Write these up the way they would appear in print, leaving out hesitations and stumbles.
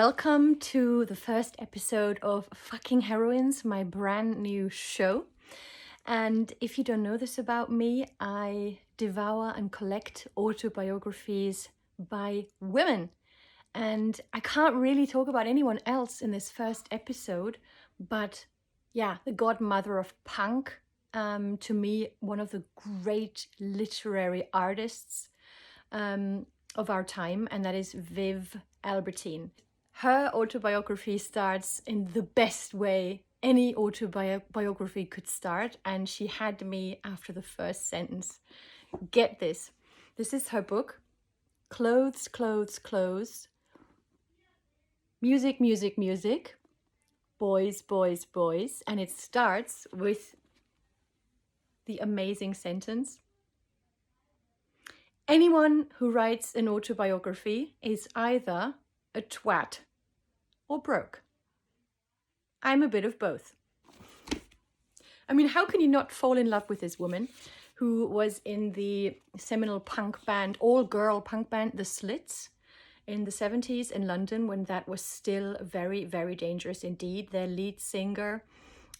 Welcome to the first episode of Fucking Heroines, my brand new show. And if you don't know this about me, I devour and collect autobiographies by women. And I can't really talk about anyone else in this first episode, but yeah, the godmother of punk, to me, one of the great literary artists of our time, and that is Viv Albertine. Her autobiography starts in the best way any autobiography could start, and she had me after the first sentence. Get this. This is her book, Clothes, Clothes, Clothes, Music, Music, Music, Boys, Boys, Boys, and it starts with the amazing sentence: anyone who writes an autobiography is either a twat or broke. I'm a bit of both. I mean, how can you not fall in love with this woman who was in the seminal punk band, all-girl punk band, The Slits, in the 70s in London, when that was still very, very dangerous indeed. Their lead singer,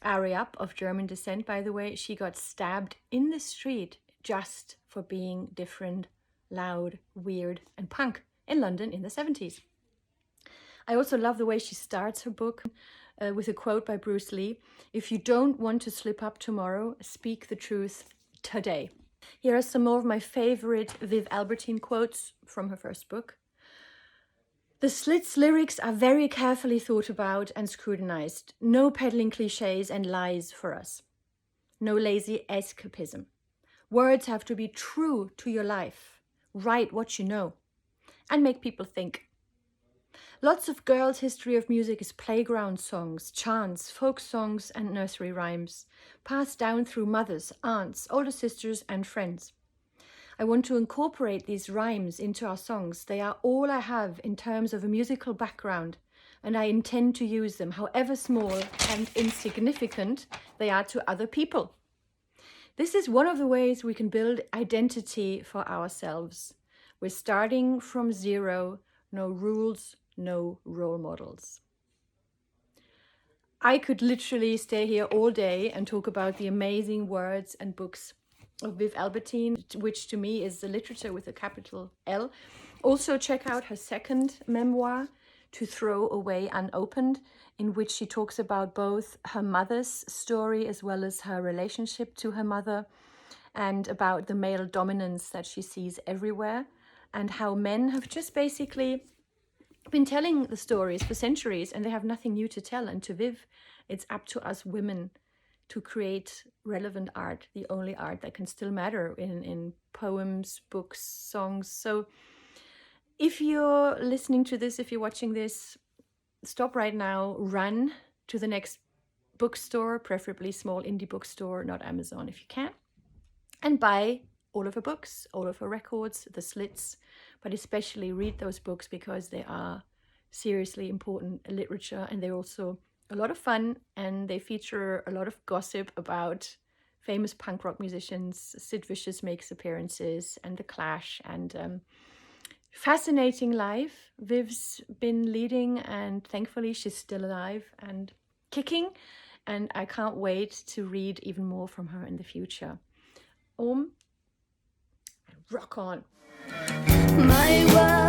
Ariap, of German descent, by the way, she got stabbed in the street just for being different, loud, weird, and punk in London in the 70s. I also love the way she starts her book with a quote by Bruce Lee: "If you don't want to slip up tomorrow, speak the truth today." Here are some more of my favorite Viv Albertine quotes from her first book. "The Slits' lyrics are very carefully thought about and scrutinized. No peddling cliches and lies for us. No lazy escapism. Words have to be true to your life. Write what you know and make people think. Lots of girls' history of music is playground songs, chants, folk songs, and nursery rhymes, passed down through mothers, aunts, older sisters, and friends. I want to incorporate these rhymes into our songs. They are all I have in terms of a musical background, and I intend to use them, however small and insignificant they are to other people. This is one of the ways we can build identity for ourselves. We're starting from zero, no rules, no role models." I could literally stay here all day and talk about the amazing words and books of Viv Albertine, which to me is the literature with a capital L. Also check out her second memoir, To Throw Away Unopened, in which she talks about both her mother's story as well as her relationship to her mother, and about the male dominance that she sees everywhere, and how men have just basically been telling the stories for centuries and they have nothing new to tell. And to Viv, it's up to us women to create relevant art, the only art that can still matter in poems, books, songs. So if you're listening to this, if you're watching this, stop right now, run to the next bookstore, preferably small indie bookstore, not Amazon if you can, and buy all of her books, all of her records, The Slits, but especially read those books because they are seriously important literature, and they're also a lot of fun, and they feature a lot of gossip about famous punk rock musicians. Sid Vicious makes appearances, and The Clash, and fascinating life Viv's been leading, and thankfully she's still alive and kicking, and I can't wait to read even more from her in the future. Rock on. My world